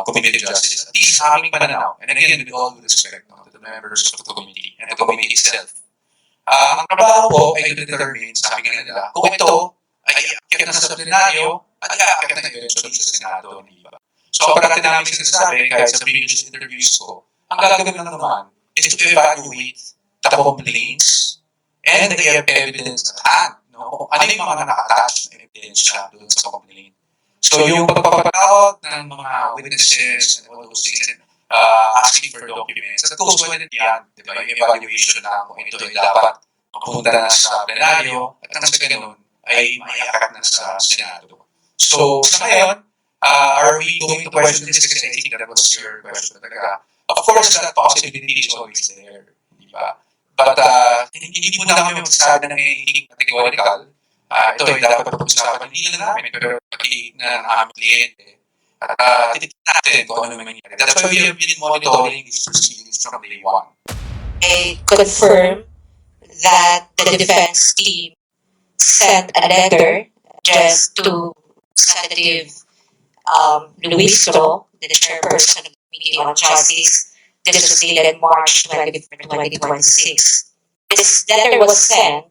Committee of Justice, at least aming pananaw, and again, with all due respect to the members of the committee and the committee itself, ang trabaho po ay to determine, sabi nga nila, kung ito ay iakyat na sa plenaryo at iakyat na eventually sa Senado, hindi ba? So, ang parati namin sinasabi, kahit sa previous interviews ko, ang gagawin lang naman is to evaluate the complaints and the evidence at hand. No? Kung ano yung mga naka-attach na ebidensya doon sa complaint. So, yung pagpapatawag ng mga witnesses and all those things, asking for documents, that goes well beyond, di ba, yung evaluation na kung ito ay dapat mapunta na sa plenaryo at nang sa ganun ay maiakat na sa Senado. So, sa ngayon, are we going to question this? Kasi I think that was your question talaga. Of course, that possibility is always there. Di ba? But hindi mo na kami magsasabi ng anything categorical. Ito ay dapat pag-usapan hindi lang namin, pero pati ng aming kliyente. At titignan natin kung ano mangyayari. That's why we have been monitoring these proceedings from day one. I confirm that the defense team sent a letter just to Senator Luis Ro, the chairperson of the Committee on Justice. This was dated March 24, 2026. This letter was sent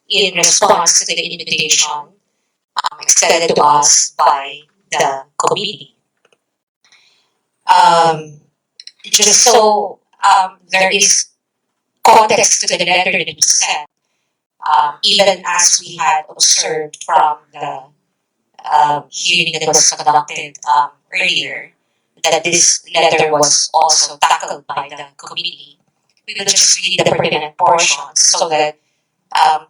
in response to the invitation extended to us by the committee. Just so there is context to the letter that was sent, even as we had observed from the hearing that was conducted earlier, that this letter was also tackled by the committee. We will just read the pertinent portions so that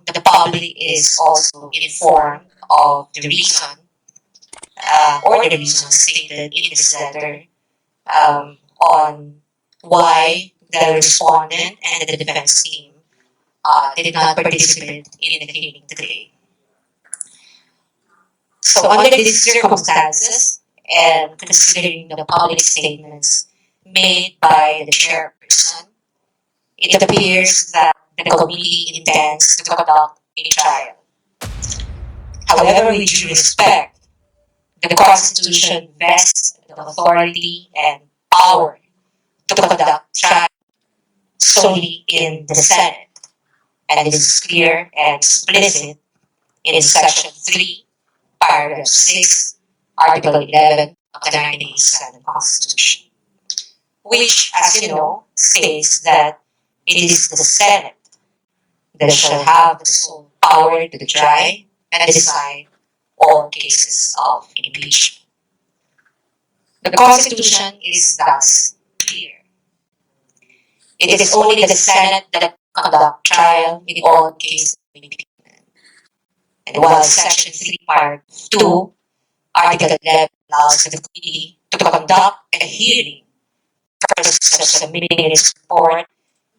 the public is also informed of the reason or the reasons stated in this letter on why the respondent and the defense team did not participate in the hearing today. So under these circumstances, and considering the public statements made by the chairperson, it appears that the committee intends to conduct a trial. However, with due respect, the Constitution vests the authority and power to conduct trial solely in the Senate, and it is clear and explicit in Section 3, Paragraph 6, Article 11 of the 1987 Constitution, which, as you know, states that it is the Senate that shall have the sole power to try and decide all cases of impeachment. The Constitution is thus clear. It is only the Senate that conduct trial in all cases of impeachment. And while Section 3, Part 2, Article 11 allows the committee to conduct a hearing for submitting its report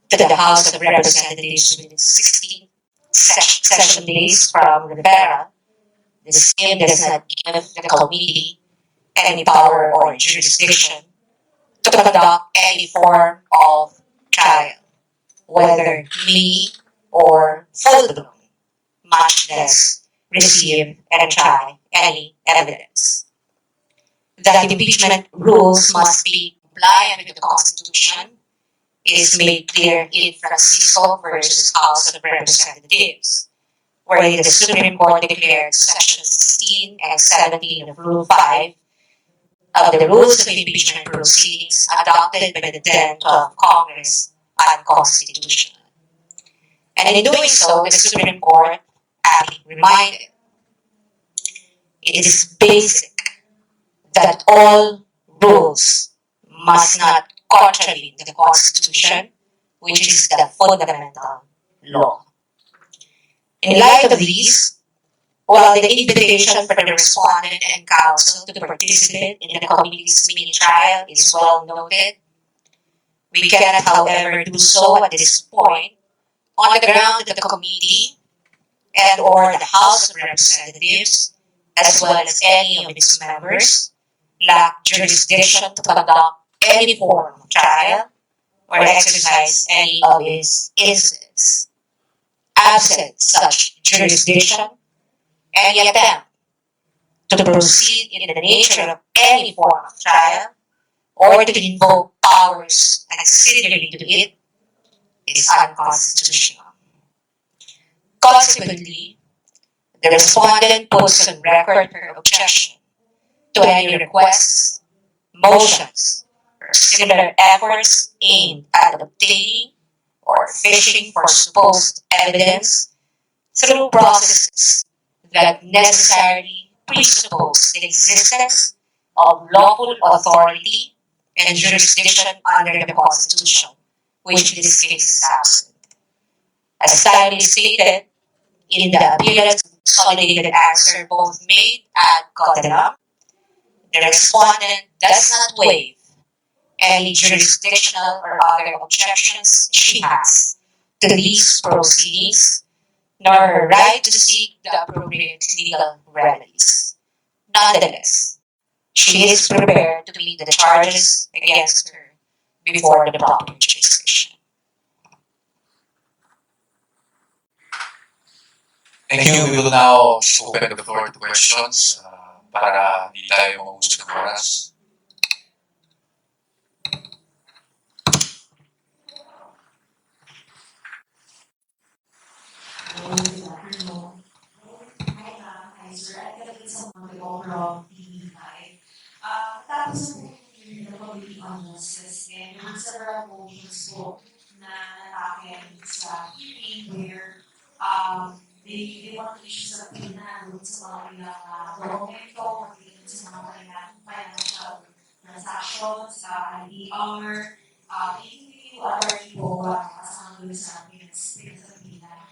to the House of Representatives within 16 session days from Rivera, the same does not give the committee any power or jurisdiction to conduct any form of trial, whether mini or full-blown, much less receive and try any evidence. That impeachment rules must be compliant with the Constitution is made clear in Francisco versus House of Representatives, where the Supreme Court declared Section 16 and 17 of Rule 5 of the Rules of Impeachment Proceedings adopted by the then 12th Congress unconstitutional. And in doing so, the Supreme Court reminded it is basic that all rules must not contravene the Constitution, which is the fundamental law. In light of these, while the invitation for the respondent and counsel to participate in the committee's mini-trial is well noted, we cannot, however, do so at this point on the ground that the committee and or the House of Representatives, as well as any of its members, lack jurisdiction to conduct any form of trial or exercise any of its incidents. Absent such jurisdiction, any attempt to proceed in the nature of any form of trial or to invoke powers ancillary to it is unconstitutional. Consequently, the respondent puts on record her objection to any requests, motions, or similar efforts aimed at obtaining or fishing for supposed evidence through processes that necessarily presuppose the existence of lawful authority and jurisdiction under the Constitution, which in this case is absent. As timely stated in the appearance consolidated answer both made at Cotalam, the respondent does not waive any jurisdictional or other objections she has to these proceedings, nor her right to seek the appropriate legal remedies. Nonetheless, she is prepared to meet the charges against her before the proper jurisdiction. Thank you. We will now open the floor to questions para hindi tayo maubos ng oras. Tapos po yung Committee on Justice and yung several motions po na natake sa hearing where they want to issue sa pina dun sa mga ilang dokumento pagdating sa mga kanilang financial transactions, IDR, hindi other po kasama dun sa pinasapina.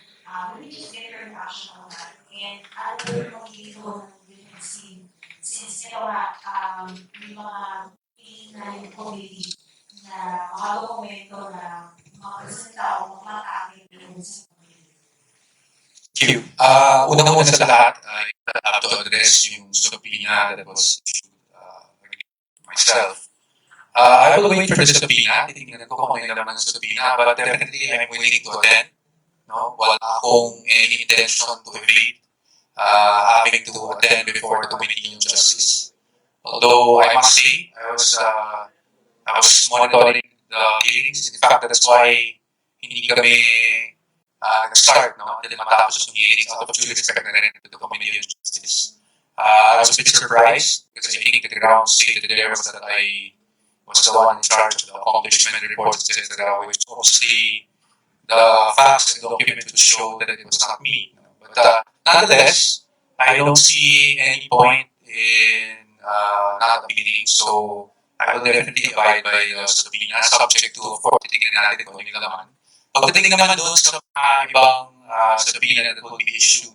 We need to get your reaction on that. And ano po yung magiging po ng defense team since ito nga, may mga na yung committee na mga dokumento na mga presenta o mga atake sa committee. Thank you. Unang-una sa lahat, I have to address yung subpoena that was issued myself. I will wait for the subpoena. Titingnan ko kung ano naman ang subpoena, but definitely I'm willing to attend. No? Wala akong any intention to evade having to attend before the Committee on Justice. Although I must say, I was monitoring the hearings. In fact, that's why hindi kami nag-start until matapos yung hearings out of due respect na rin to the Committee on Justice. I was a bit surprised because I think the ground stated there was that I was the one in charge of the accomplishment reports, etc., which obviously the facts and documents would show that it was not me. But nonetheless, I don't see any point in not appealing, so I will definitely abide by the subpoena, subject to, of course, titignan natin kung ano yung laman. Pagdating naman doon sa mga ibang subpoena that will be issued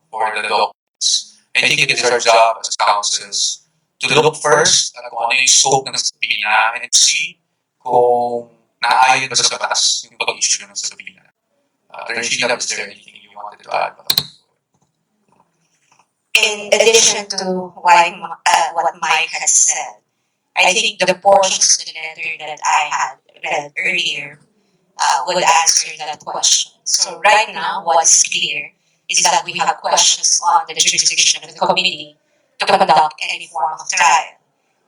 for the documents, I think it is our job as counsels to look first at kung ano yung scope ng subpoena and see kung naayon ba sa batas yung pag-issue ng subpoena. Attorney Sheila, is there anything you wanted to add? In addition to what Mike has said, I think the portions of the letter that I had read earlier would answer that question. So right now, what is clear is that we have questions on the jurisdiction of the committee to conduct any form of trial.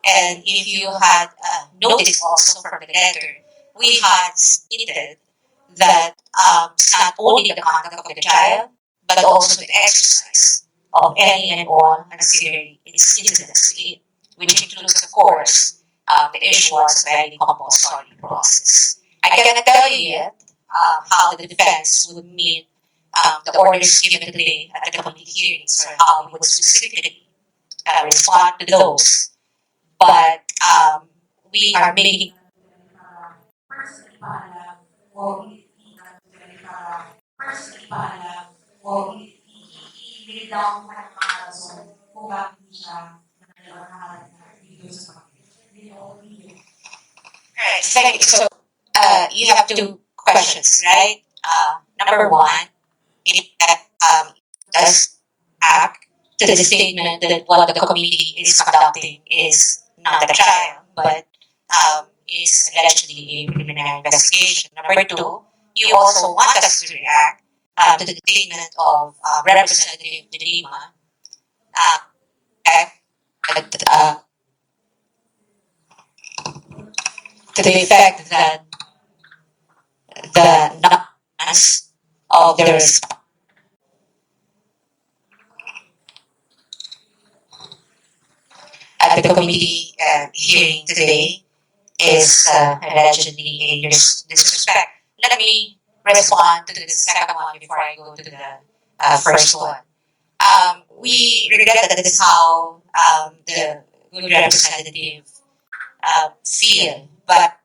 And if you had noticed also from the letter, we had stated that it's not only the conduct of the trial, but also the exercise of any and all ancillary incidents, which includes, of course, the issuance of any compulsory process. I cannot tell you yet how the defense would meet the orders given today at the committee hearings or how we would specifically respond to those. But we are making Personally, paalam o personally, paalam o i-lay down mo ng mga rason kung bakit hindi siya nakaharap na dito sa pagkakas. Alright, thank you. So you have two questions, right? Number one, it does act to the statement that what the committee is conducting is not a trial, but is allegedly a preliminary investigation. Number two, you also want us to react to the statement of Representative De Lima that to the effect that the nuance of the response at the committee hearing today is allegedly a disrespect. Let me respond to the second one before I go to the first one. We regret that this is how the good representative feel, but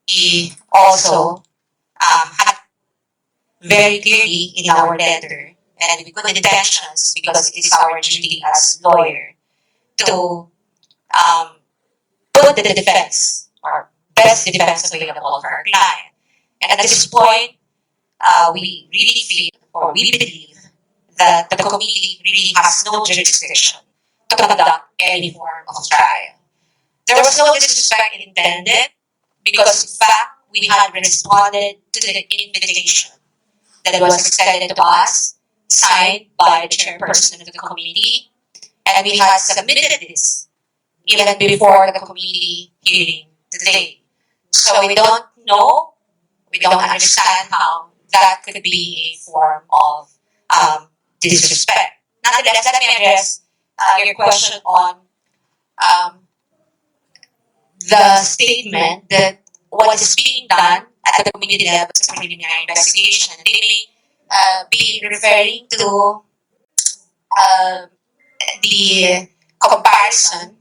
we also had very clearly in our letter and with good intentions, because it is our duty as lawyer to um, put the defense or best defense available for our client. And at this point, we really feel or we believe that the committee really has no jurisdiction to conduct any form of trial. There was no disrespect intended because, in fact, we had responded to the invitation that was extended to us, signed by the chairperson of the committee, and we had submitted this even before the committee hearing today. So we don't know, we don't understand how that could be a form of disrespect. Nonetheless, let me address your question on um, the statement that what is being done at the committee level is a preliminary investigation. They may be referring to the comparison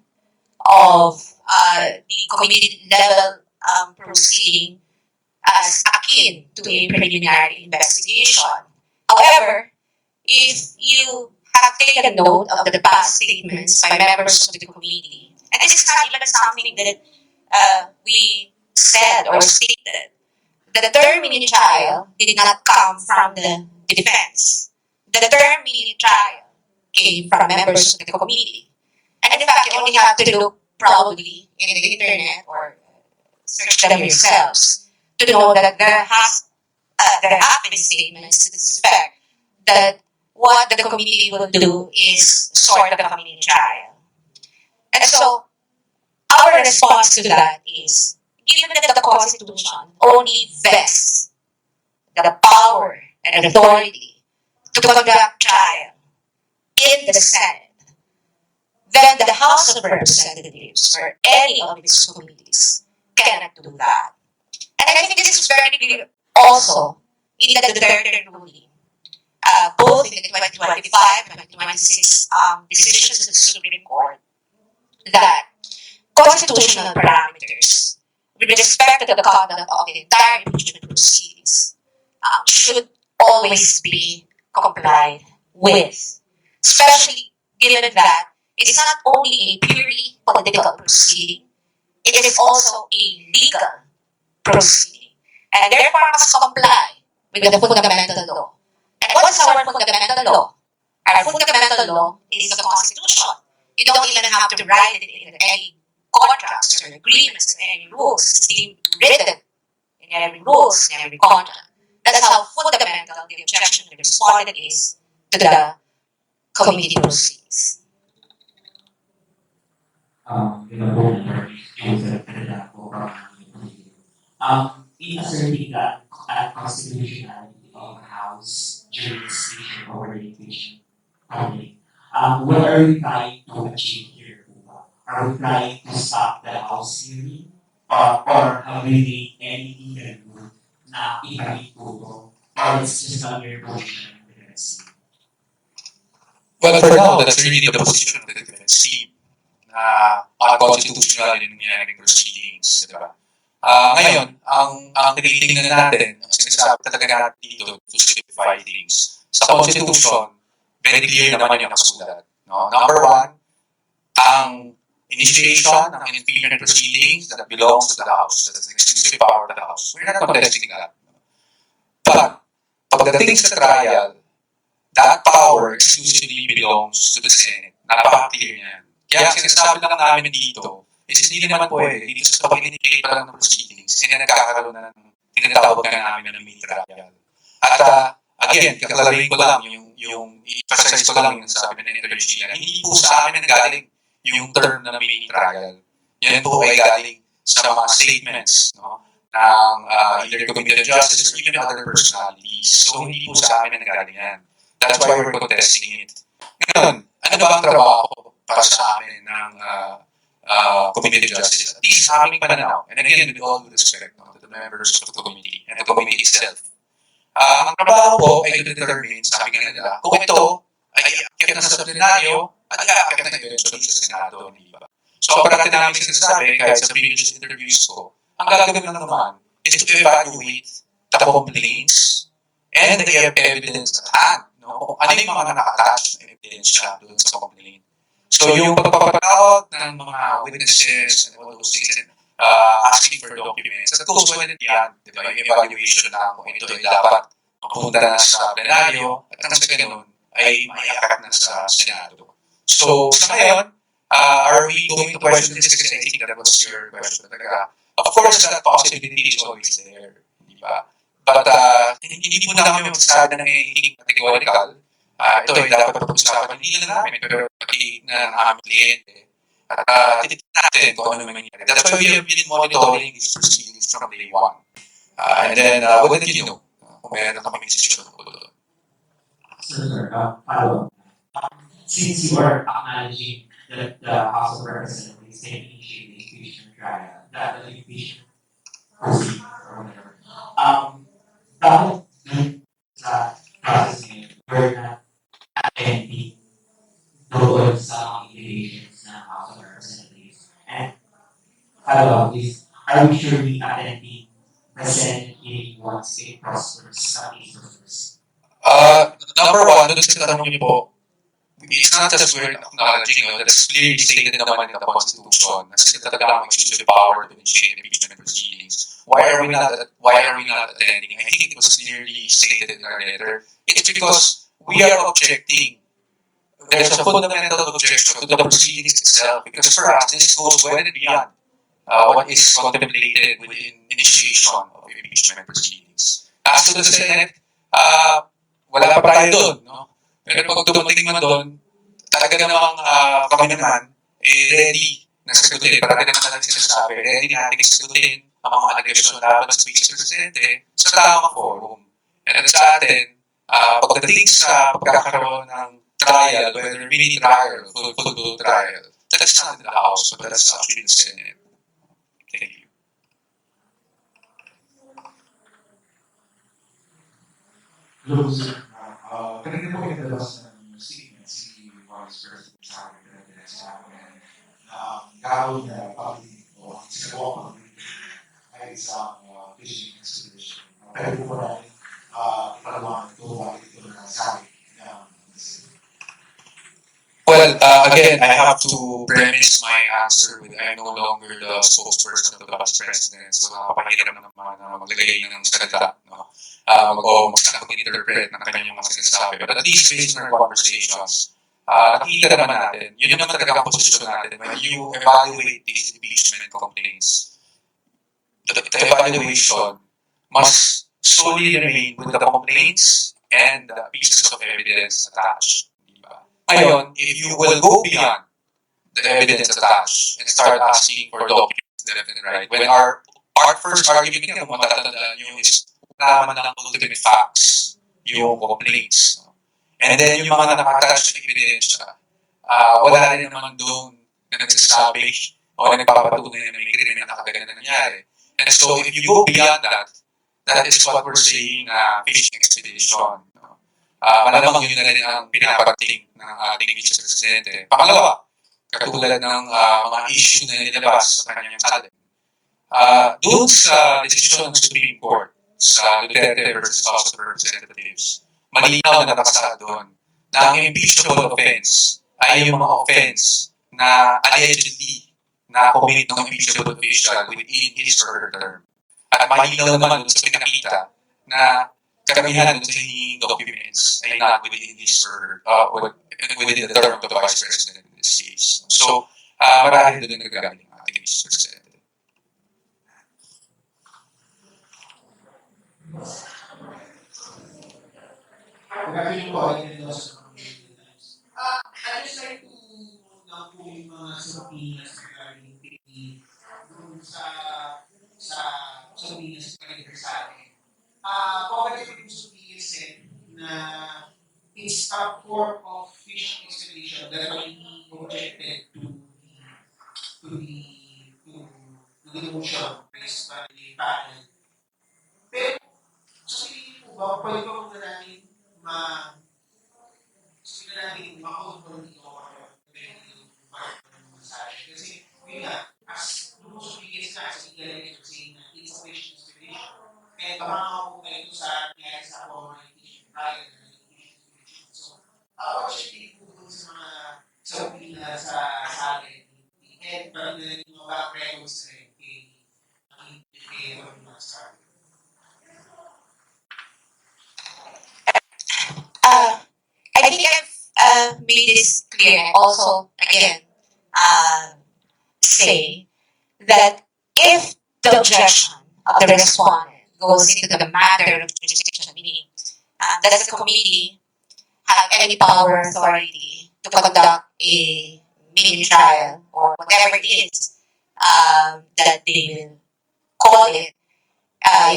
of the committee level proceeding as akin to a preliminary investigation. However, if you have taken note of the past statements by members of the committee, and this is not even something that we said or stated, the term mini trial did not come from the defense. The term mini trial came from members of the committee. And in fact, you only have to look probably in the internet or search them yourselves to know that there have been statements to this effect that what the committee will do is sort of a mini trial. And so our response to that is, given that the Constitution only vests the power and authority to conduct trial in the Senate, then the House of Representatives or any of its committees cannot do that. And I think this is very clear also in the Duterte ruling, both in the 2025 and 2026 decisions of the Supreme Court, that constitutional parameters with respect to the conduct of the entire impeachment proceedings should always be complied with, especially given that it is not only a purely political proceeding, it is also a legal proceeding, and therefore must comply with the fundamental law. And what is our fundamental law? Our fundamental law is the Constitution. You don't even have to write it in any contracts or agreements or any rules. It's being written in every rules, in every contract. That's how fundamental the objection of the respondent is to the committee proceedings. In asserting that constitutionality of the House jurisdiction over the impeachment ruling, what are we trying to achieve here? Are we trying to stop the House hearing? Or have we made any legal move na ipalituto? Or it's just a mere portion of the defense? Well, for now, that's really the position of the defense team na unconstitutional yung nangyayaring proceedings, di ba? Ngayon, ang tinitingnan natin, ang sinasabi talaga natin dito to simplify things. Sa Constitution, very clear naman yung kasulat. No? Number one, ang initiation ng impeachment proceedings that belongs to the House. That's the exclusive power of the House. We're not contesting that. But, pagdating sa trial, that power exclusively belongs to the Senate. Napaka-clear niyan. Kaya sinasabi lang namin dito, is hindi naman pwede, dito sa pag-indicate pa lang ng proceedings, nagkakaroon na ng tinatawag na namin ng mini trial. At again, kaklarahin ko lang, yung i-emphasize ko lang yung sabi ng Interchila, hindi po sa amin galing yung term na mini trial. Yan po ay galing sa mga statements, no, ng either Committee on Justice or even other personalities. So hindi po sa amin nanggaling yan. That's why we're contesting it. Ngayon, ano ba ang trabaho para sa amin ng Committee on Justice? At least sa aming pananaw. And again, with all due respect, no, to the members of the committee and the committee itself. Ang trabaho po ay to determine, sabi nga nila, kung ito ay iakyat na sa plenaryo at iakyat na eventually sa Senado, hindi ba? So, parati namin sinasabi, kahit sa previous interviews ko, ang gagawin lang naman is to evaluate the complaints and the evidence at hand. No? Kung ano yung mga naka-attach na ebidensya doon sa complaint. So, yung pagpapatawag ng mga witnesses and all those things, and asking for documents, that goes well and beyond, di ba? Yung evaluation na kung ito ay dapat mapunta na sa plenaryo at nang sa ganun ay maiakat na sa Senado. So, sa ngayon, are we going to question this? Kasi I think that was your question talaga. Of course, that possibility is always there, di ba? But hindi po namin magsasabi ng anything categorical. Ito ay dapat pag-usapan hindi lang namin, pero pati ng aming kliyente. At titignan natin kung ano mangyayari. That's why we have been monitoring these proceedings from day one. And then, we'll let you know kung meron na kaming decision po doon. Sir, follow-up. Since you are acknowledging that the House of Representatives can initiate the impeachment trial, that the impeachment proceeding or whatever, bakit sa process ngayon, we're not attending doon sa allegations ng House of Representatives? And follow-up is, are we surely attending the Senate hearing once it prospers, at least prospers? Number one, doon sa tanong niyo po, it's not just we're acknowledging, that's clearly stated naman in the Constitution na sila talaga ang exclusive power to initiate impeachment proceedings. Why are we not attending? I think it was clearly stated in our letter. It's because we are objecting. There's a fundamental objection to the proceedings itself because for us, this goes well and beyond what is contemplated within initiation of impeachment proceedings. As to the Senate, wala pa tayo doon, no? Pero pag dumating man doon, talaga namang kami naman, ready na sagutin. Parang naman natin sinasabi, ready natin sagutin ang mga allegasyon laban sa Vice Presidente sa tamang forum. And sa atin, pagdating sa pagkakaroon ng trial, whether mini trial, full trial, that's not in the House, but that's actually the Senate. Thank you. Kanina po inilabas ng statement si Vice President sa akin na sinabi na gawin na public o sinagawa public ay isang fishing expedition. Pero po namin ipalawangan ito bakit ito nakasabi ng Well, again, I have to premise my answer with I'm no longer the spokesperson of the Vice President. So, nakapahirap naman na maglagay ng salita, no? O mag-interpret ng kanyang mga sinasabi. But at least based on our conversations, nakikita naman natin, yun naman talaga ang posisyon natin when you evaluate these impeachment complaints. The evaluation must solely remain with the complaints and the pieces of evidence attached. Ngayon, if you will go beyond the evidence attached and start asking for documents left and right, when our first argument nga, kung matatandaan nyo, is naman ng ultimate facts, yung complaints. No? And then yung mga nakaka-attach na ebidensya, wala rin naman doon na nagsasabi o nagpapatunay na may krimen na nakaganda nangyari. And so if you go beyond that, that is what we're saying na fishing expedition. No? Malamang yun na rin ang pinaparating ng ating Vice Presidente. Pangalawa, katulad ng mga issue na nilabas sa kanyang salin. Doon sa desisyon ng Supreme Court sa Duterte versus House of Representatives, malinaw na nakasala doon na ang impeachable offense ay yung mga offense na allegedly na-commit ng impeachable official within his or her term. At malinaw naman doon sa pinakita na karamihan doon sa hinging documents ay not within his or within the term of the Vice President in this case. So, marahil doon nagagaling ang ating Vice President. Pagkakita po ay inilabas ng I'd just like to know po yung mga subpoenas regarding the sa opinion sa pagkakita sa akin. Already Producer P said na it's a form of fish expedition that he objected to the motion raised by the panel. Pero sa tingin po ba, pwede ba muna natin gusto natin makakontrol dito yung mensahe. Kasi, yun nga, as Producer P nga, sa igaling ito saying na it's a fish expedition. Kaya tama ako kayo sa nangyari sa orientation prior na nag-expedition. So, what should be po dun sa mga sa opinion sa atin? And parang na yung mga backgrounds rin kay sa I think I've made this clear. Also, again, say that if the objection of the respondent goes into the matter of jurisdiction, meaning does the committee have any power authority to conduct a mini trial or whatever it is that they will call it,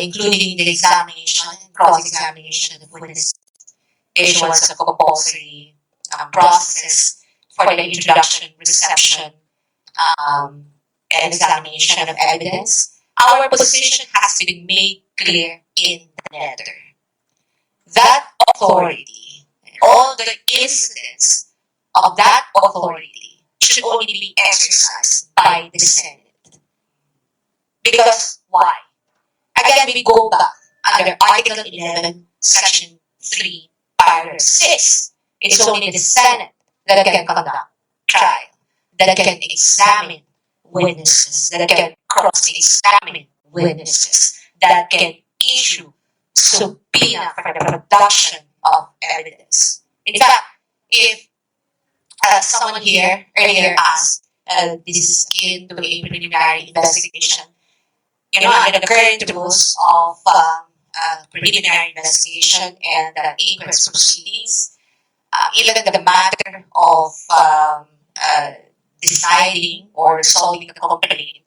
including the examination, cross-examination of witnesses, issuance of compulsory processes for the introduction, reception, and examination of evidence. Our position has been made clear in the letter. That authority, all the incidents of that authority should only be exercised by the Senate. Because why? Again, we go back under Article 11, Section 3, Paragraph 6. It's only the Senate that can conduct trial, that can examine witnesses, that can cross-examine witnesses, that can issue subpoena for the production of evidence. In fact, if someone here earlier asked, this is akin to a preliminary investigation, under the current rules of preliminary investigation and inquest proceedings, even the matter of deciding or resolving the complaint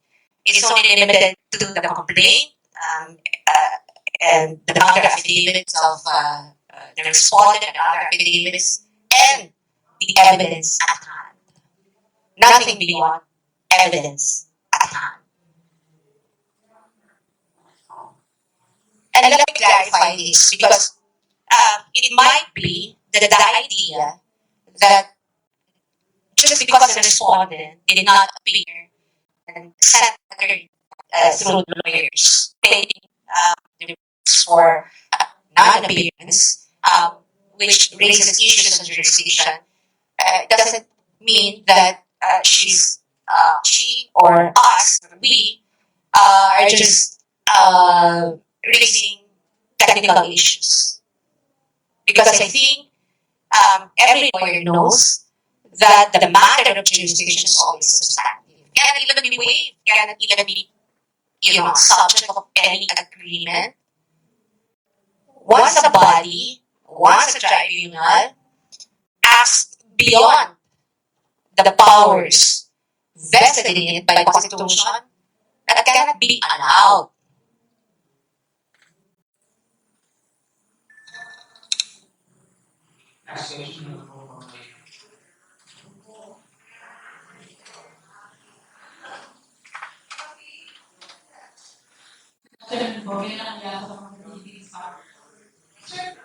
is only limited to the complaint and the counter affidavits of the respondent and other affidavits and the evidence at hand. Nothing beyond evidence at hand. And let me clarify this because it might be that the idea that just because the respondent did not appear and sent through lawyers stating the reasons for non-appearance, which raises issues of jurisdiction, doesn't mean that she or us, or we, are just raising technical issues. Because I think every lawyer knows that the matter of jurisdiction is always substantive. Cannot even be waived, cannot even be subject of any agreement. Once a body, once a tribunal acts beyond the powers vested in it by the Constitution, that cannot be allowed. Next question. Sir,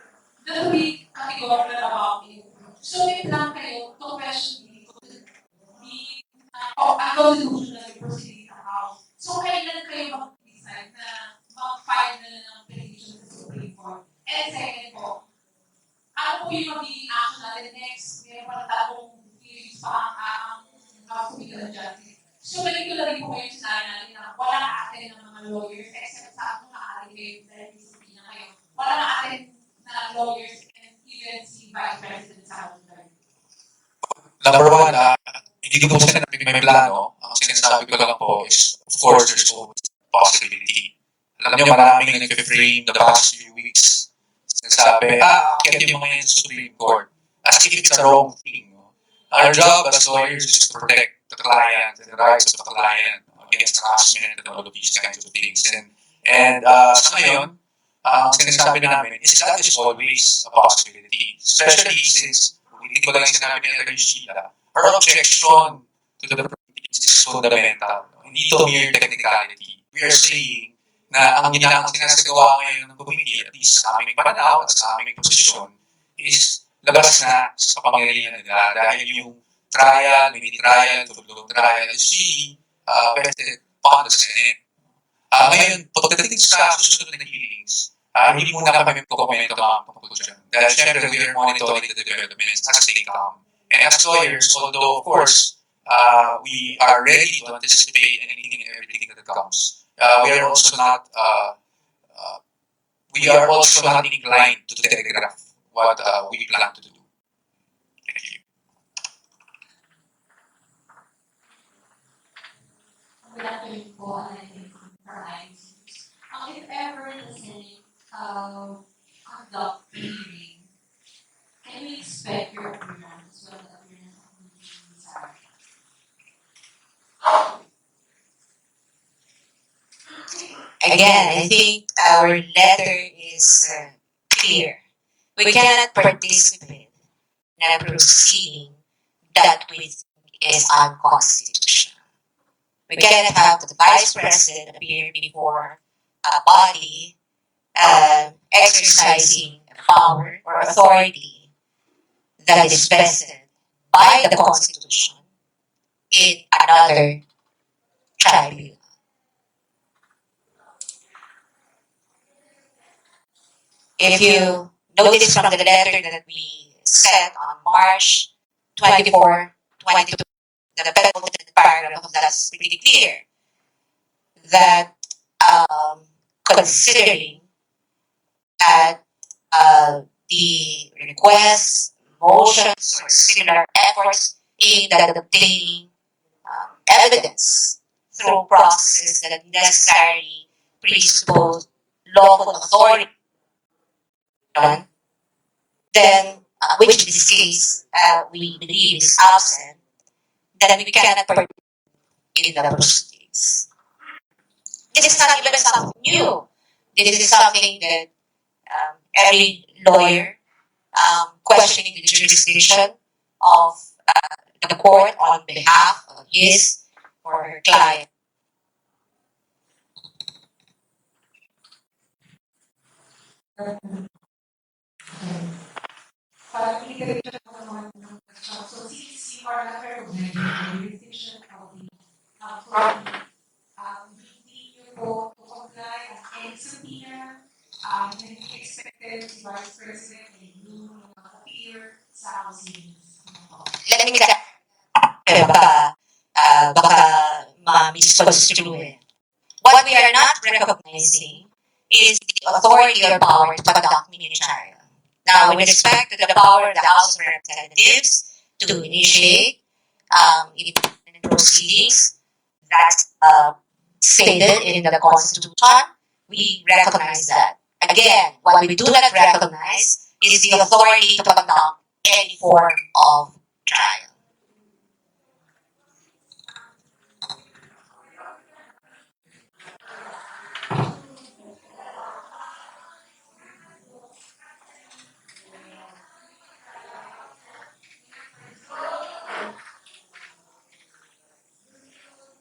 that we categorical about it. So may plan kayo to question dito the constitutional proceeding account. So kailan kayo mag-decide na mag-file na ng petition sa Supreme Court? And second po, ano po yung magiging action natin next? Meron pa na tatong hearings pa ang Committee on Justice. So ganito na rin po kayo sinabi natin na wala atin ng mga lawyers except sa kung nakakali kayo dahil may subpoena kayo. Wala atin na lawyers and even si Vice President sa House. Number one, hindi ko po sinabi may plano. Ang sinasabi ko lang po is, of course, there's always possibility. Alam niyo, maraming nag-frame the past few weeks. Sinasabi, akit yung mga yun sa Supreme Court. As if it's a wrong thing. Our job as lawyers is to protect the client and the rights of the client. against harassment and all of these kinds of things. And sa ngayon, ang sinasabi namin is that is always a possibility. Especially since, hindi ko lang yung sinabi ni Atty. Sheila, her objection to the proceedings is fundamental. Hindi to mere technicality. We are saying na ang sinasagawa ngayon ng committee, at least sa aming pananaw at sa aming posisyon, is labas na sa kapangyarihan nila dahil yung trial, mini-trial, tulo trial is really vested upon the Senate. Ngayon, pagdating sa susunod na hearings, hindi muna kami magkukomento tungkol dyan. Dahil syempre, we are monitoring the developments as they come. And as lawyers, although of course, we are ready to anticipate anything and everything that comes, we are also not inclined to telegraph what we plan to do. Thank you. Good afternoon po, and thank you for ICs. If ever the Senate conduct a hearing, can we expect your appearance as well as appearance of the Sarah? Again, I think our letter is clear. We cannot participate in a proceeding that we think is unconstitutional. We cannot have the Vice President appear before a body exercising power or authority that is vested by the Constitution in another tribunal. If you notice from the letter that we sent on March 24, 22, the penultimate paragraph of that is pretty clear that considering that the requests, motions, or similar efforts aimed at obtaining evidence through processes that necessarily presuppose lawful authority, then which in this case we believe is absent, then we cannot participate in the proceedings. This is not even something new. This is something that every lawyer questioning the jurisdiction of the court on behalf of his or her client. Parang iteration ko naman ng question. So since you are not recognizing the jurisdiction of the authority, hindi niyo po to comply at any subpoena, hindi expected si Vice President and you appear sa House hearings. Let me check. Baka ma-misconstrue eh. What we are not recognizing is the authority or power to conduct mini trial. Now, with respect to the power of the House of Representatives to initiate independent proceedings that's stated in the Constitution, we recognize that. Again, what we do not recognize is the authority to conduct any form of trial.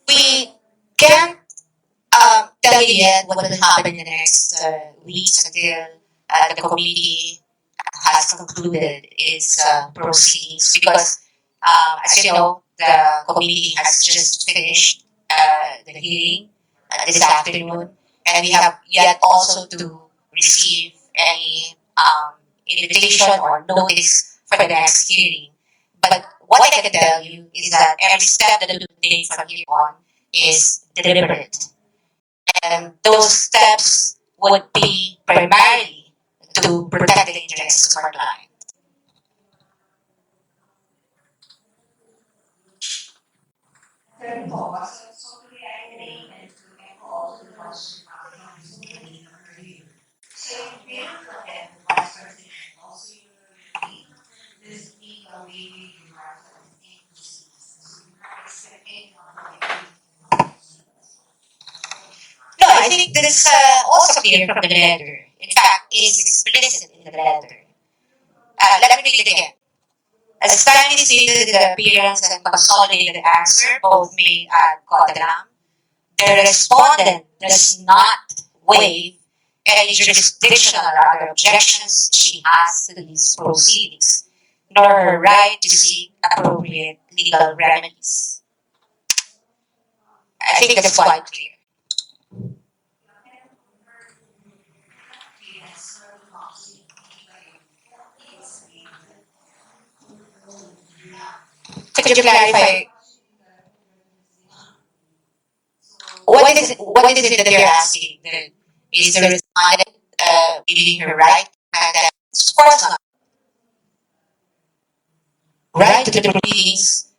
We can't tell you yet what will happen in the next weeks until the committee has concluded its proceedings because, as you know, the committee has just finished the hearing this afternoon, and we have yet also to receive any invitation or notice for the next hearing. But what I can tell you is that every step that we take from here on is deliberate. And those steps would be primarily to protect the interests of our client. Then po, so to reiterate and to echo all the questions earlier. So in favor of them, Vice President, also you agree this being a way you are expecting I think that's also clear from the letter. In fact, it's explicit in the letter. Let me read it again. As timely stated in the appearance and consolidated answer, both made at Kotalam, the respondent does not waive any jurisdictional or other objections she has to these proceedings, nor her right to seek appropriate legal remedies. I think that's quite clear. Could you clarify what is it that you're asking? That is the respondent giving her right? And that, of course not. Right to the proceedings.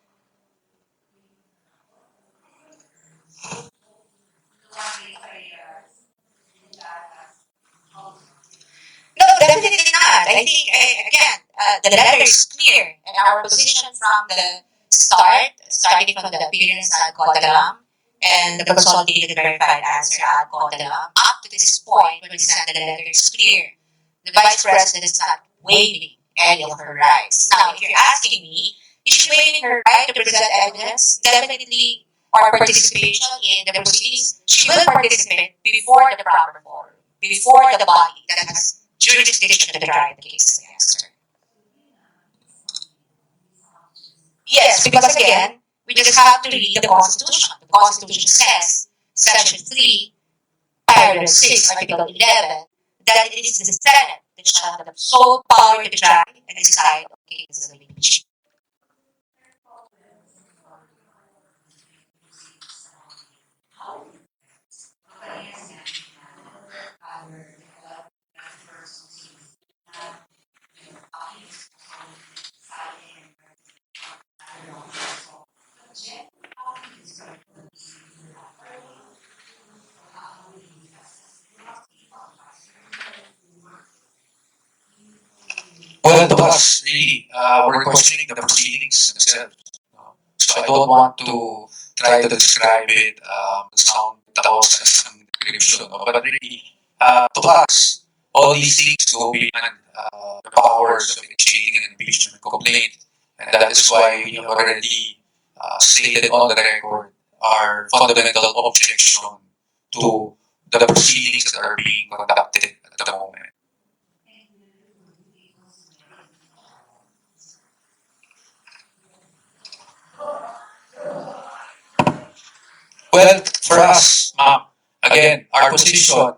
No, definitely not. I think, again, the letter is clear, and our position from the start, starting from the appearance at Kotalam and the consolidated verified answer at Kotalam, up to this point when we sent the letter, is clear. The Vice President is not waiving any of her rights. Now, if you're asking me, is she waiving her right to present evidence? Definitely, or participation in the proceedings, she will participate before the proper forum, before the body that has jurisdiction to try the case against her. Yes, because again, we just have to read the Constitution. The Constitution says, Section 3, Paragraph 6, Article 11, that it is the Senate that shall have the sole power to try and decide on cases of impeachment. Well, to us, really, we're questioning the proceedings themselves. No? So I don't want to try to describe it, sound tapos as ang description. No? But really, to us, all these things go beyond the powers of initiating an impeachment complaint. And that is why we have already stated on the record our fundamental objection to the proceedings that are being conducted at the moment. Well, for us, ma'am, again, our position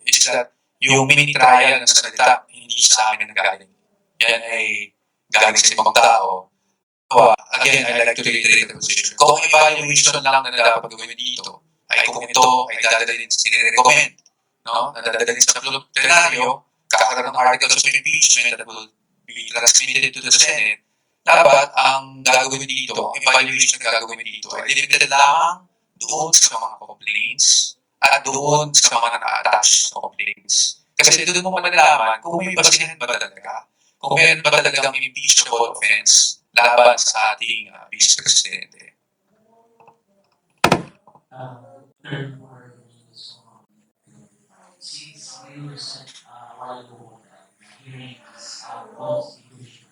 is that yung mini trial ng salita, hindi sa amin ang galing. Yan ay galing sa ibang tao. So, again, I like to reiterate the position. Kung ang evaluation lang na dapat gawin dito, ay kung ito ay dadalhin, sinirecommend, no? Na dadalhin sa plenaryo, kakaroon ng articles of impeachment that will be transmitted to the Senate, dapat ang gagawin dito, ang evaluation na gagawin dito ay limited lamang doon sa mga complaints at doon sa mga naka-attach na complaints. Kasi doon mo malalaman kung may basihan ba talaga, kung meron ba talagang impeachable offense laban sa ating Vice Presidente. Third part is since you said a while ago that the hearing is constitutional,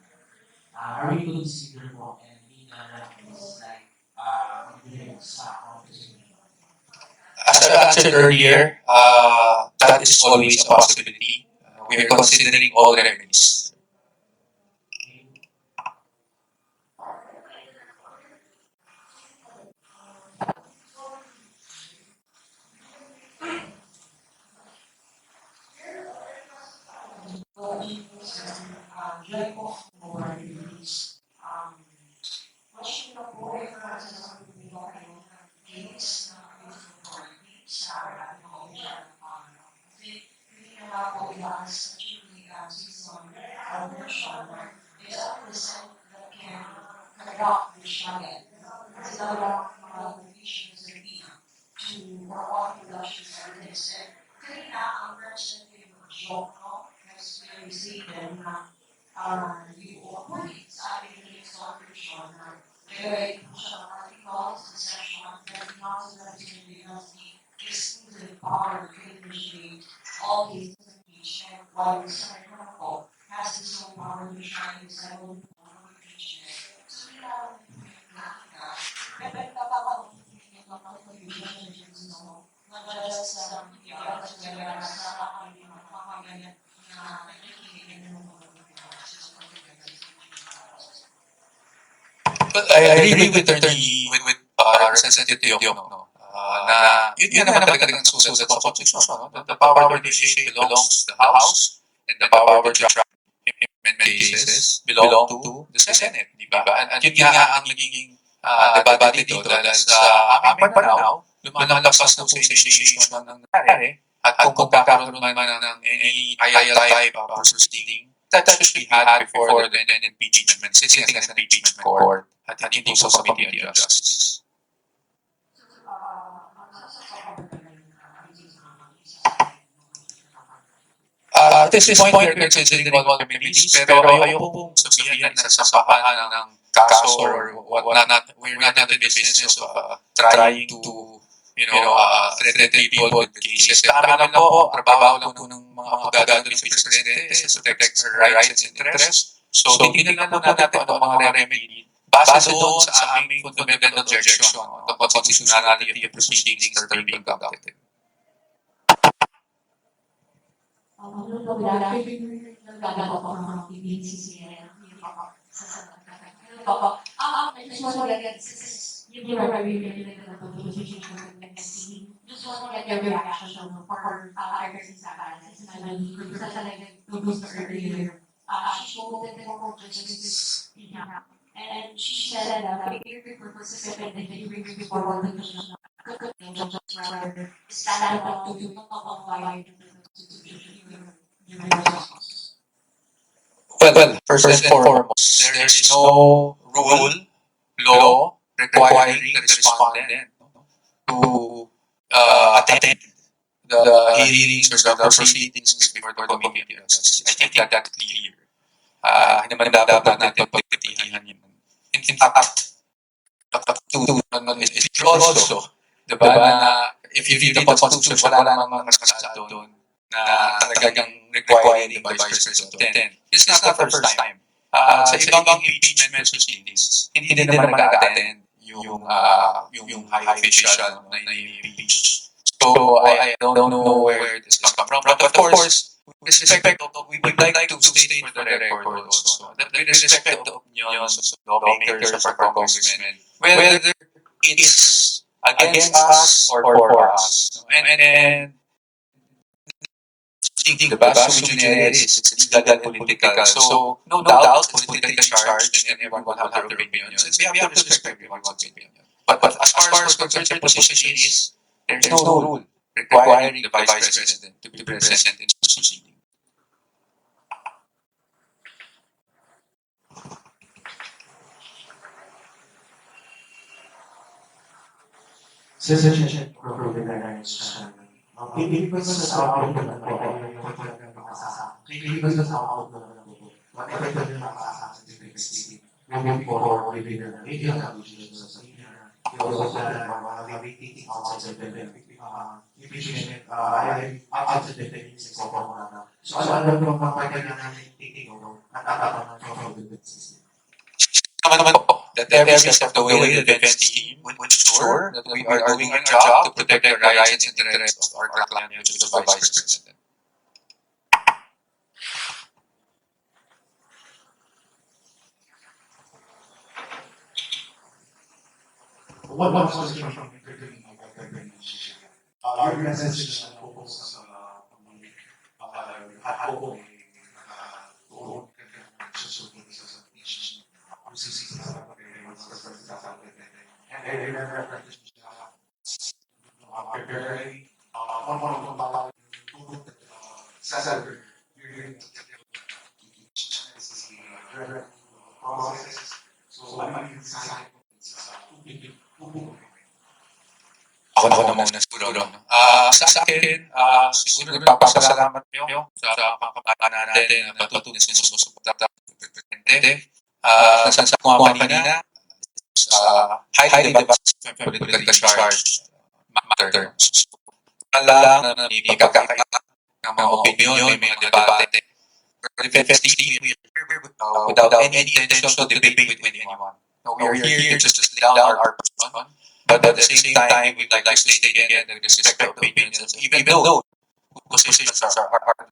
are we consider mo and legal remedies like hearings sa constitution? As I answered earlier, that is always a possibility. We are considering all remedies. Like po, over release, question na po ay para sa mga kayo ng case na authority sa ating mga kasi hindi na nga po ilaan sa chimney season version is a person that can conduct the shaggy. Kasi talaga mga provisions are being to provide productions evidence. Kanina, ang person yung joke, no? Kasi we say them na yung authority sa ating legislative version na gagawin po siya ng articles and section that not to represent the exclusive power to initiate all cases of impeachment, while the Senate Council has its own power to try to settle the form of impeachment. So we have dapat kapag ng contribution no, not just the others together as makakagalit na nakikinig ng mga But I agree with attorney with Representative Teo, no? Na yun naman talagang susunod sa Constitution. No? The power to initiate belongs to the House, and the power to draft amendment cases belong to the Senate, di ba? At yun nga ang naging debate dito dahil sa aming pananaw, lumalabas na po sa initiation ng nangyari at kung magkakaroon naman ng any trial type proceeding, that should be had before the impeachment, sitting as an impeachment court at hindi po sa Committee on Justice. At this point, we're considering all committees, pero ayoko pong sabihin na sasampahan ng kaso or whatnot. We're not in the business of trying to, threaten people with cases. Tama lang po, trabaho lang po ng mga abogado ng Presidente is to protect her rights and interests. So, titignan lang po natin ano mga remedy base doon sa aming fundamental objection of the constitutionality of the proceedings that are being conducted. nagagawa ko ng mga PBCCN. I just want to get you were very related to the position of the NSC. Just want to get your reaction for Iverson's analysis. Because talaga was earlier. She voted for justice. And she said that if you participate in the hearing before the commission, rather stand up to abide Well, first and foremost, there is no rule, law, requiring the respondent to attend the hearings or the proceedings before the Committee on Justice. I think that's clear. Hindi naman dapat natin pagkatihan yun. In fact, it's true also, diba, na if you read the Constitution, wala namang nakasado doon na talagang requiring the Vice President to attend. It's not the first time. Sa ibang impeachment proceedings, hindi naman nag-attend yung high official na i-impeach. So, I don't know where this comes from. But of course, with respect, we would like to state for the record also that with respect to the opinions of lawmakers, of our congressmen, whether it's against us or for us. And the vast majority is legal and political. So, no doubt, politically charged and everyone will have their opinions. And we have to respect everyone's opinion. But as far as concerted position is, there's no rule requiring the Vice President to be present in the proceeding. Citizenship program hindi ko sa outlook na po yung makasama. Hindi ko sa outlook na po. Whatever yung makasama sa diversity. Moving forward, we will make it a vision sa media. We also plan mga meeting outside the impeachment, outside the meetings sa mga. So, ano yung mga namin thinking at ng diversity. Naman po, that every step of the way, the defense team would ensure that we are doing our job to protect the rights and interests of our client, which is the Vice President. One question from your message na focus sa ako I remember preparing Ako na muna siguro. Sa akin, siguro nagpapasalamat nyo sa pangkapanan natin na patutunan sa sinusuporta ng Presidente. Sa mga kanina, highly debatable political charge matters. lang na may pagkakaiba ng mga opinion, may mga debate. For the defense team, we are here without any intention to debate with anyone. No, we are here just to lay down our position, but at the same time, we'd like to state again that we respect opinions, even though positions are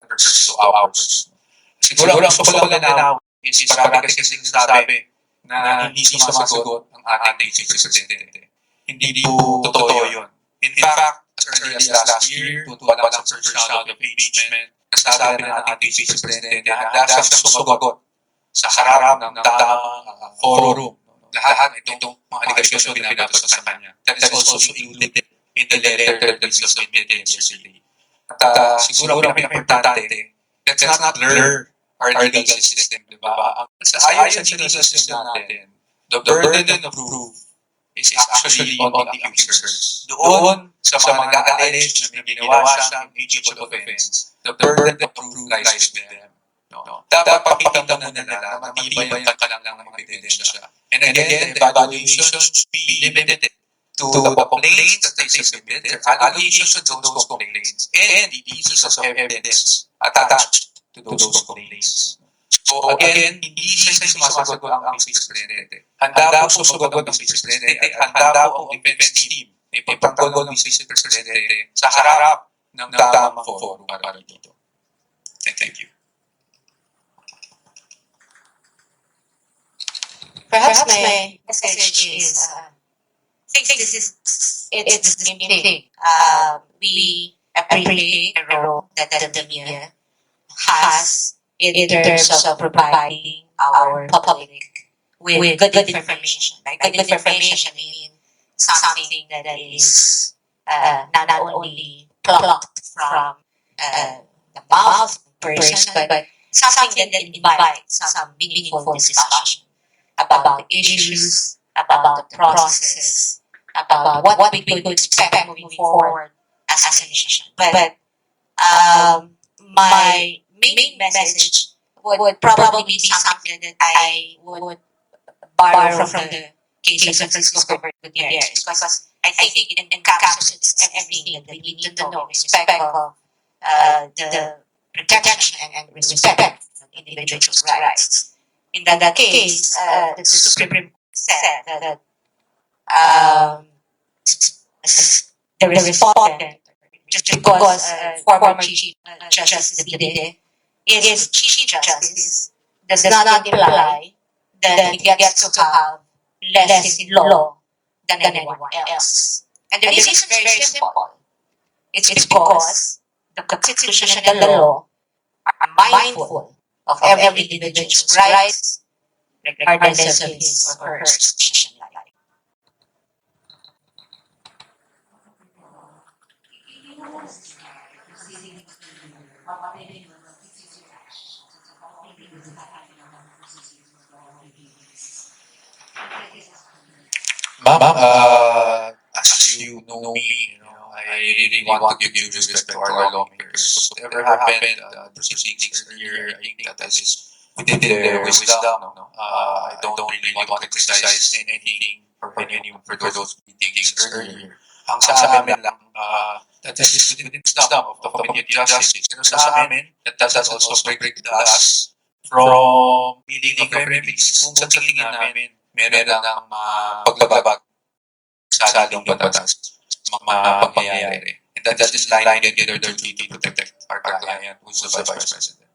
diverse to ours. Siguro ang gusto ko lang linawin is parami kasi sinasabi na hindi sumasagot ang ating Vice Presidente. Hindi po totoo yun. In fact, as early as last year, tutuwa lang sa search of impeachment, nasabi na ng ating Vice Presidente na handa siyang sumagot sa harap ng tamang forum. Lahat itong mga aligasyon na binabato sa kanya. That is also included in the letter that we submitted yesterday. At siguro ang pinaka-importante, let's not blur our legal system, di ba? Ayon sa legal system natin, the burden of proof is actually on the accusers. Doon sa mga nag-allege na may ginawa siyang impeachable offense, the burden of proof lies with them. No? Dapat pakita mo na nila na matibay ang kanilang mga ebidensya. And again, the evaluation should be limited to the complaints that they submit, their allegations to those complaints, and the pieces of evidence attached to those complaints. So again, hindi siya sumasagot ang Vice Presidente. Handa po sumagot ang Vice Presidente at handa po ang defense team ay pagtanggol ng Vice Presidente sa harap ng tamang forum para dito. Thank you. Perhaps my message is, it's the same thing. We appreciate the role that the media has in terms of providing our public with good information. Like good information, I mean something that is not only plucked from the mouth of the person, but something that invites some meaningful discussion about the issues, about the processes, about what we could expect moving forward as a nation. But my main message would probably be something that I would borrow from the case of Francisco Gutierrez, because I think it encapsulates everything that we need to know in respect of the protection and respect of individuals' rights. In that case, the Supreme Court said that the respondent, just because former Chief Justice Davide is Chief Justice, does not imply that he gets to have less in law than anyone else. And the reason is very simple. It's because the Constitution and the law are mindful of every individual's rights, regardless of his or her situation in life. Ma'am, as you know me, I really want to give due respect to our lawmakers. Whatever happened, the proceedings earlier, I think that is within their wisdom. I don't really want to criticize anything or anyone for those meetings earlier. Ang sa amin lang, that is within wisdom of the Committee of Justice. Pero sa amin, that does also prevent us from dealing of remedies kung sa tingin namin meron ng paglabag sa ating batas, mga pangyayari. And that is line together their duty to protect our client, who's the Vice President.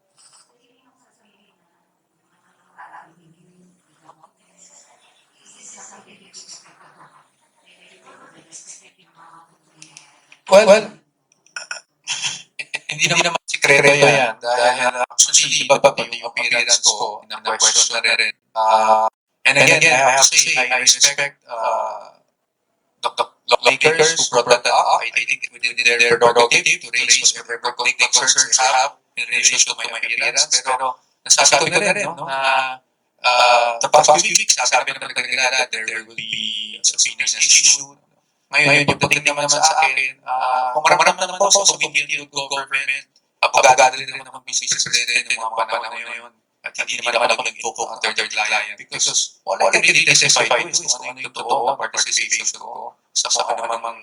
Well, hindi naman sikreto yan. Dahil actually, iba pa yung appearance ko ng question na rin. And again, I have to say, I respect the lawmakers who brought that up. I think within their prerogative to raise whatever political concerns I have in relation to my appearance. Pero nasasabi ko na rin, na the past few weeks, sabi na nagkakilala that there will be subpoenas issued. Ngayon, yung pagdating naman sa akin, kung maramam naman po sa Committee on Government, abogado rin naman Vice President ng mga panahon na yun. at hindi naman ako nag-invoke ang third client because all I can really testify to is kung ano yung totoo participation ko sa namang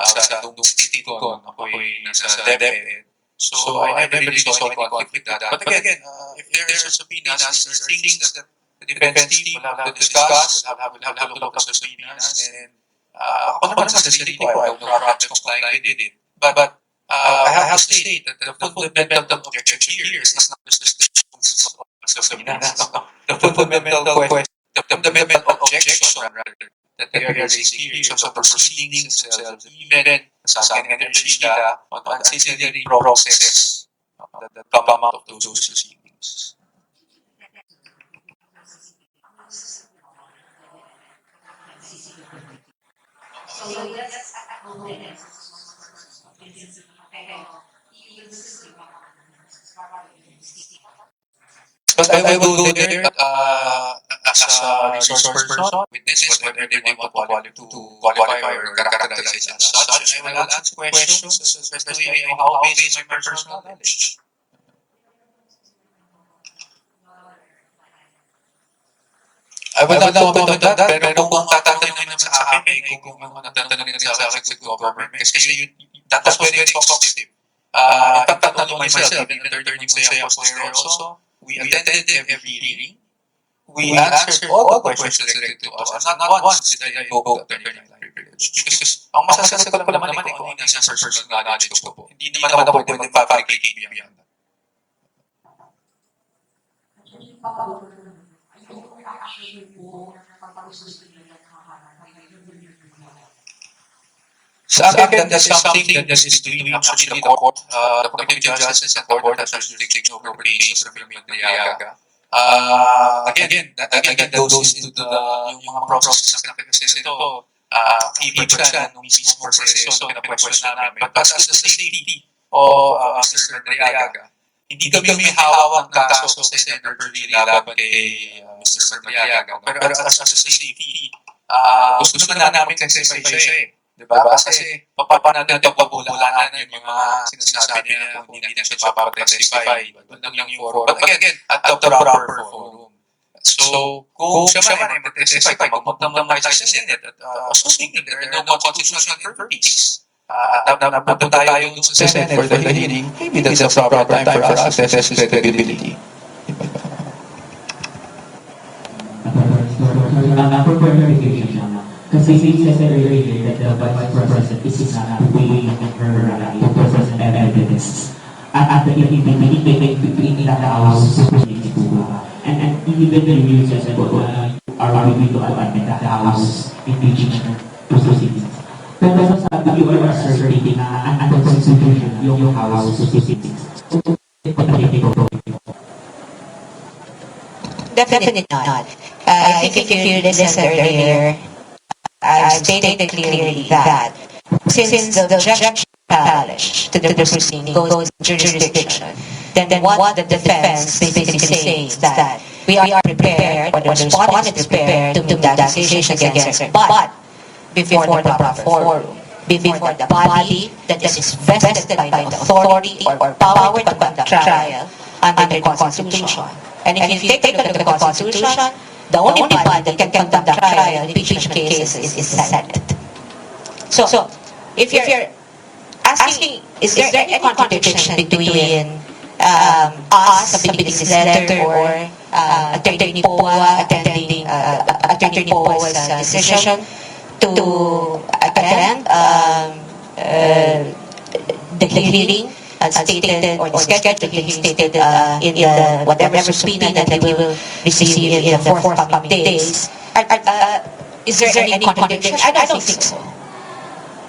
sa nung state ko, ako'y nasa DepEd. So I never really saw any conflict with that. But again, if there are subpoenas, there are things that the defense team will have to discuss, will have to look at the subpoenas, and ako naman sa sarili ko, I will not comply with it. But I have to state that the fundamental objection here is not just the subpoenas. The fundamental objection rather that they are raising here is of the proceedings themselves, even sa energy nila on the ancillary process that come out of those proceedings. So that's a component. But I will go there as a resource person, witness whether they want to qualify or characterize it as such, and I will ask questions as best way I know how based on my personal knowledge. I will not comment on that, pero kung tatanungin naman sa akin, kung tatanungin sa akin sa government, kasi that was very exhaustive. In fact, tatanungin myself, even the attorney Saya was there also. We attended every hearing. We answered all the questions directed to us. And not once did I invoke the attorney-client privilege. Because ang masasagot ko naman kung ano yung nasa personal knowledge ko po. Hindi naman ako pwede mag-fabricate beyond that. Sa akin, that's something that is doing actually the court. The committee of justice and the court has jurisdiction over cases of Miliaga. Again, that goes into yung mga process na kasi nito, ibig siya nung mismo proseso na question namin. But as the safety of Mr. Miliaga, hindi kami may hawak ng kaso sa Senator Perlini laban kay Mr. Miliaga. Pero as the safety, gusto naman namin testify siya eh. Diba? Kasi papanan natin pabulanan yung mga sinasabi niya kung hindi na siya papatestify. Doon lang yung forum. But again, at the proper forum. So, kung siya man ay mag-testify, magmamay tayo sa Senate at assuming that there are no constitutional infirmities, at napunta tayo dun sa Senate for the hearing, maybe that's a proper time for us to test his credibility. For clarification lang, kasi she said earlier that the Vice President is not weighing her to present evidence at the between the House and even the news says that are we to amend the House impeachment proceedings. Pero sabi you are asserting na unconstitutional yung House proceedings. Definitely not. I think if you listened earlier, I stated clearly that since the objection challenge to the proceeding goes to jurisdiction, then what the defense basically says that we are prepared, or the respondent is prepared to make that accusation against her, but before the proper forum, before the body that is vested by the authority or power to conduct trial under the Constitution. And if you take a look at the Constitution, the only body that can conduct trial in impeachment cases is the Senate. So if you're asking, is there any contradiction between us submitting this letter or Attorney Poa attending Attorney Poa's decision to attend the hearing stated or the schedule he stated in the whatever subpoena that we will receive in the forthcoming days. Is there any contradiction? I don't think so.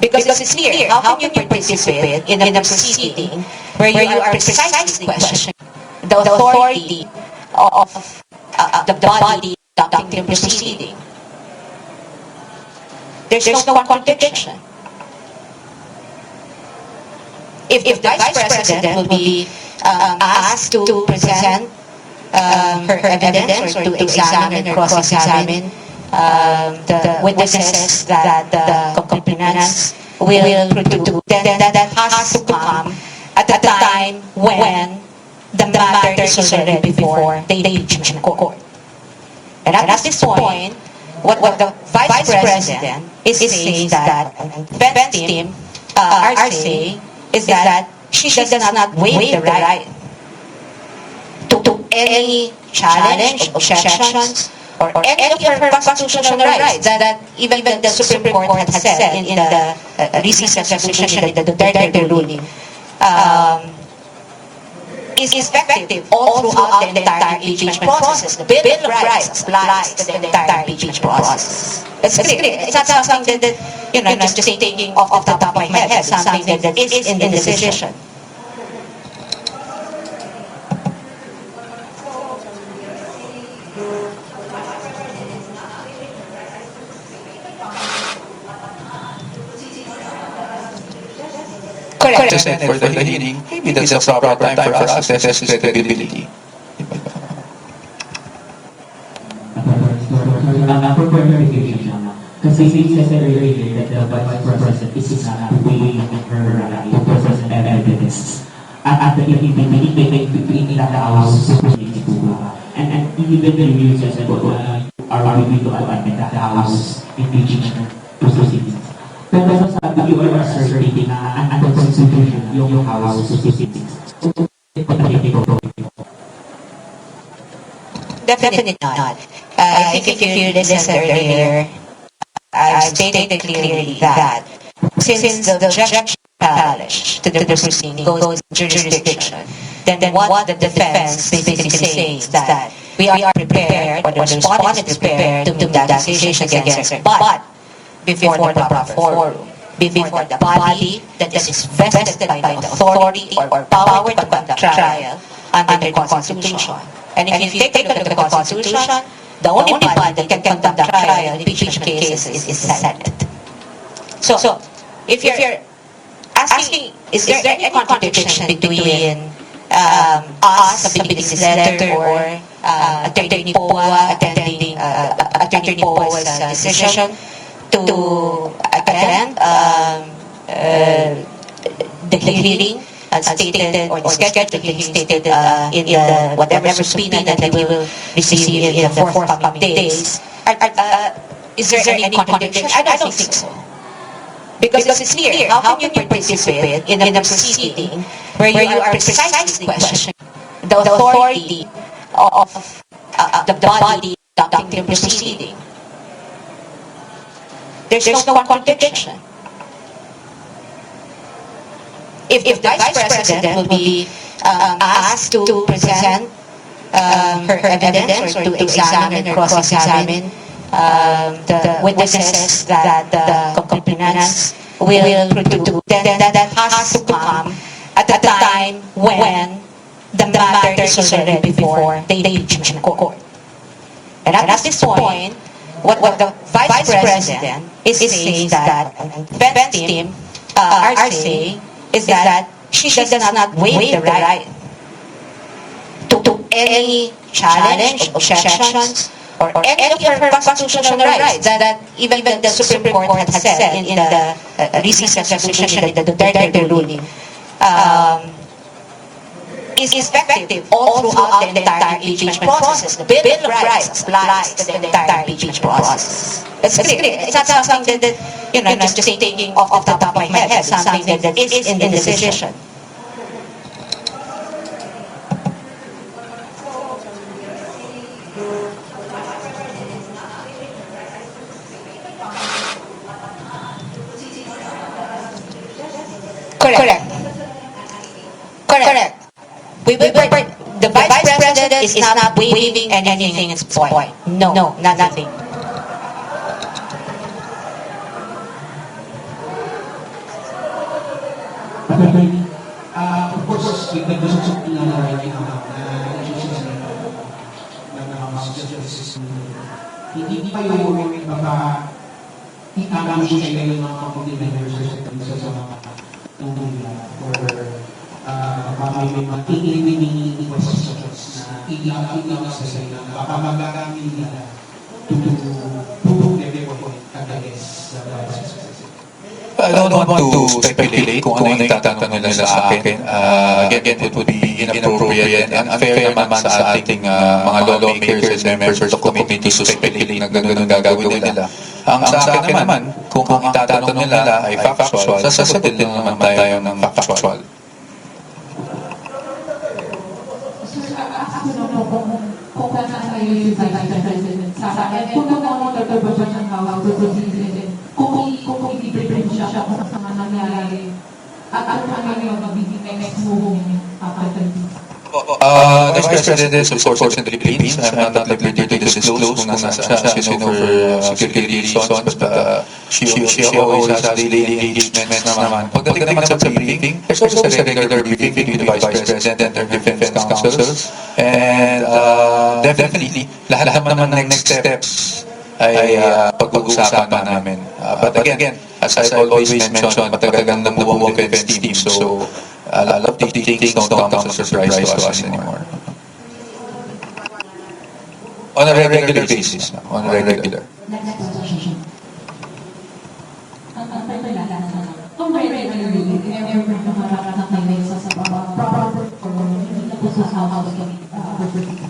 Because it's clear, how can you participate in a proceeding where you are precisely questioning the authority of the body conducting the proceeding? There's no contradiction. If the Vice President will be asked to present her evidence or to examine or cross-examine the witnesses that the complainants will produce, then that has to come at the time when the matter is already before the impeachment court. And at this point, what the Vice President is saying that, defense team are saying, is that she does not waive the right to any challenge, objections, or any of her constitutional rights that even the Supreme Court had said in the recent resolution, the Duterte ruling, is effective all throughout the entire impeachment process. The Bill of Rights applies to the entire impeachment process. It's clear. It's not something that, just taking off the top of my head. It's something that is in the decision. Correct. To send for the hearing, maybe that's a proper time for us to assess his credibility. For clarification lang, kasi you said earlier that the Vice President is not weighing her right to present evidence at the in the House and even you said are we to amend the House impeachment proceedings. Pero sabi you are asserting na unconstitutional yung House proceedings. Definitely not. I think if you listened earlier, I stated clearly that since the objection challenge to the proceeding goes to jurisdiction, then what the defense basically says that we are prepared, or the respondent is prepared to make the accusation against her, but before the proper forum, before the body that is vested by the authority or power to conduct trial under the Constitution. And if you take a look at the Constitution, the only body that can conduct trial in impeachment cases is the Senate. So if you're asking, is there any contradiction between us submitting this letter or Attorney Poa attending Attorney Poa's decision to attend the hearing stated or scheduled to be stated in the whatever subpoena that we will receive in the forthcoming days? Is there any contradiction? I don't think so. Because it's clear, how can you participate in a proceeding where you are precisely questioning the authority of the body conducting the proceeding? There's no contradiction. If the Vice President will be asked to present her evidence or to examine or cross-examine the witnesses that the complainants will produce, then that has to come at the time when the matter is already before the impeachment court. And at this point, what the Vice President is saying that, defense team are saying, is that she does not waive the right to any challenge, objections, or any of her constitutional rights that even the Supreme Court had said in the recent resolution, the Duterte ruling, is effective all throughout the entire impeachment process. The Bill of Rights applies to the entire impeachment process. It's clear. It's not something that, just taking off the top of my head. It's something that is in the decision. Correct. The Vice President is not waiving anything at this point. No, nothing. Of course, nagdusok na right now na issues ng House Justice. Hindi pa yung baka itanong siya yung mga committee members sa mga or may mga titingin questions na ilang sa sila baka magagamit nila to prove their point against the Vice President. I don't want to speculate kung ano yung tatanong nila sa akin. Again, it would be inappropriate and unfair naman sa ating mga lawmakers and members of the committee to speculate na gano'n ang gagawin nila. Ang sa akin naman, kung ang tatanong nila ay factual, sasagutin din naman tayo ng factual. Sir, ako na po kung nasaan kayo yung Vice President sa akin. Kung na-monitor ba siya ng how to proceed, kung i-prepare siya kung saan nangyayari, at ano yung magiging next move niya after this. The Vice President of course in the Philippines. I'm not at liberty to disclose kung nasa siya. She's for security reasons, but she always has daily engagements naman. Pagdating naman sa briefing, there's always a regular briefing between the Vice President and their defense counsels. And definitely, lahat naman ng next steps ay pag-uusapan pa namin. But again, as I always mention, matagal nang nabuo ang defense team. So, a lot of these things don't come as a surprise to us anymore. On a regular basis. On a regular. Kung regularly, ever na mararating tayo sa proper hindi na po sa house kung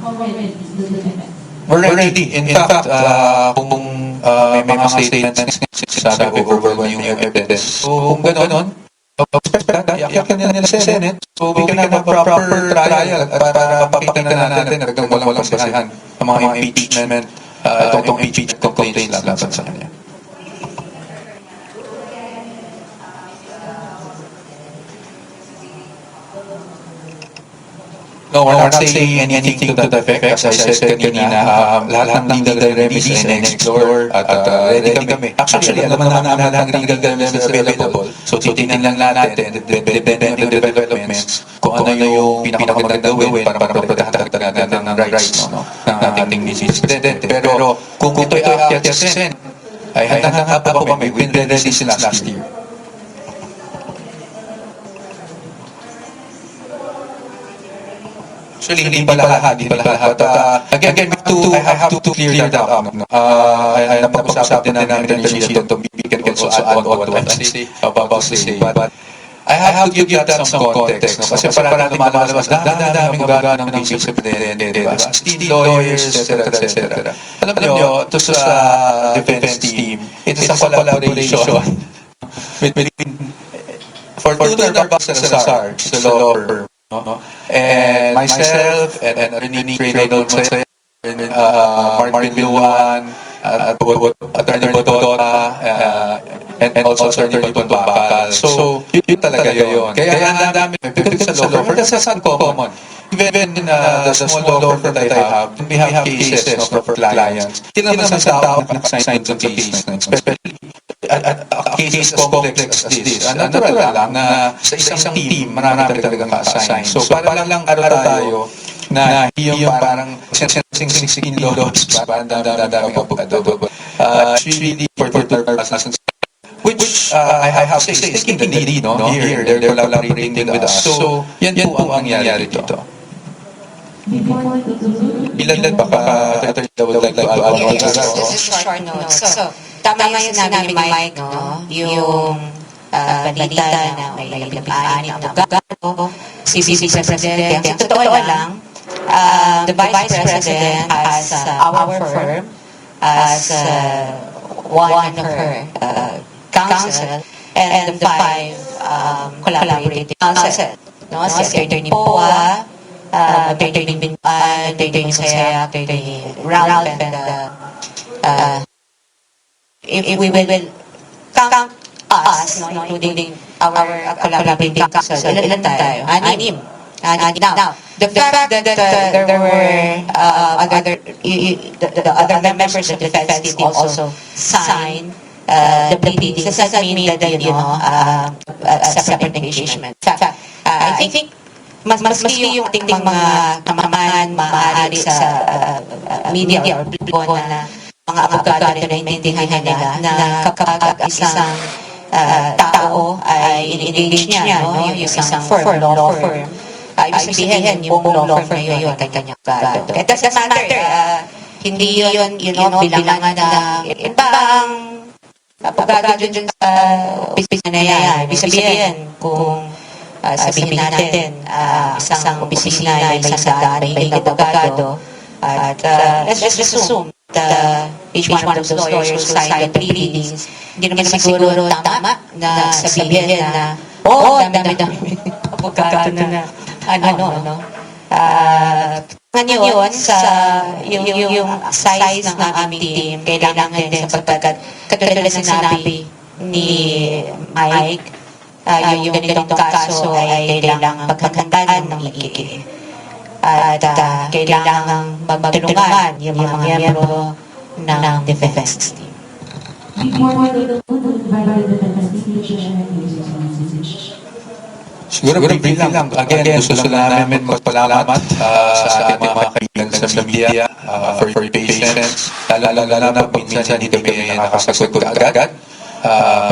already is the defense. We're ready. In fact, kung may mga statements sabi overwhelming yung evidence. So, kung gano'n, iakyat nila sa Senate, so we can have a proper trial at para mapakita na natin na walang basehan ang mga impeachment, itong impeachment complaints laban sa kanya. No, we're not saying anything to that effect. As I said kanina, lahat ng legal remedies ay in-explore at ready kami. Actually, alam naman namin lahat ng legal remedies available. So, titignan lang natin, depending on the developments, kung ano yung pinakamagandang gawin para protektahan natin ng rights ng ating Mrs. President. Pero, kung ito'y aakyat sa Senate, ay handa-handa pa po kami. We did this last year. Actually, hindi pa lahat. But again, I have to clear that up. I napag-usap din namin ng Initiative to we can also add on what I say about to say. But I have to give that some context. No? Kasi parang lumalabas, dami magawa ng Vice President, steam lawyers, etc. Alam nyo, ito sa defense team, it is a collaboration between Fortuna Salazar, the law firm, no? And myself and Attorney Reynolds, Martin Luan, Attorney Bodota, and also Attorney Bakal. So, yun talaga yun. Kaya ang dami sa law firm, that's uncommon. Even the small law firm that I have, we have cases for clients. Hindi naman sa tao na nakasign sa case, especially a case as complex as this. Natural lang na sa isang team, marami talagang ka-assign. So, para lang tayo na yung parang sensing 16 laws, parang daming abogado. It's really for purposes which I have to say is taking the lead, no? Here, they're collaborating with us. So, yan po ang nangyari dito. Ilan pa would like to add on? Just a short note. So, tama yung sinabi ni Mike, no? Yung balita na may labing-anim na abogado, si Vice President. Sa totoo lang, the Vice President has our firm as one of her counsel and the 5 collaborating counsel. No? Si Attorney Poa, Attorney Binban, Attorney Saya, Attorney Ralph, and if we will count us, no, including our collaborating counsel, ilan tayo? Anim. Now, the fact that there were the other members of the defense team also signed the pleadings, does that mean that, a separate engagement? In fact, I think maski yung ating mga kamaman, maaari sa media or publiko na mga abogado na naiintindihan nila na kapag isang tao ay in-engage niya, no, yung isang firm, law firm, ibig sabihin yung law firm na yun ay kanyang abogado. It doesn't matter, hindi yun, bilangan ng ibang abogado dun sa opisina na yan. Ibig sabihin, kung sabihin natin, isang opisina ay may isang daan may abogado, at let's assume that each one of those lawyers will sign the pleadings, hindi naman siguro tama na sabihin na, dami-dami abogado na, ngayon, sa yung size ng aming team, kailangan din sapagkat katulad na sinabi ni Mike, yung ganitong kaso ay kailangan paghandaan ng maigi. At kailangan magtulungan yung mga miyembro ng defense team. Before we go to the investigation and users. Siguro briefly lang. Again, gusto lang namin magpalamat sa ating mga kaibigan sa media for your patience. Lalo na pag minsan hindi kami nakasagot agad.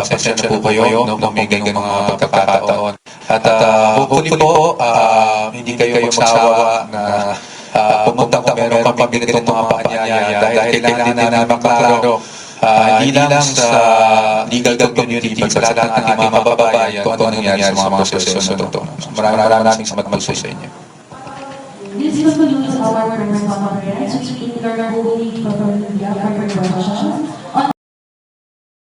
Pasensya na po kayo no, may ganyan mga pagkakataon. At hopefully po, hindi kayo magsawa na pumunta kung meron kami ganitong mga paanyaya dahil kailangan din namin maklaro hindi lang sa legal community but sa lahat ng ating mga kababayan kung ano nangyari sa mga proseso na ito. Maraming salamat po sa inyo. This concludes our press conference. We are holding for the questions.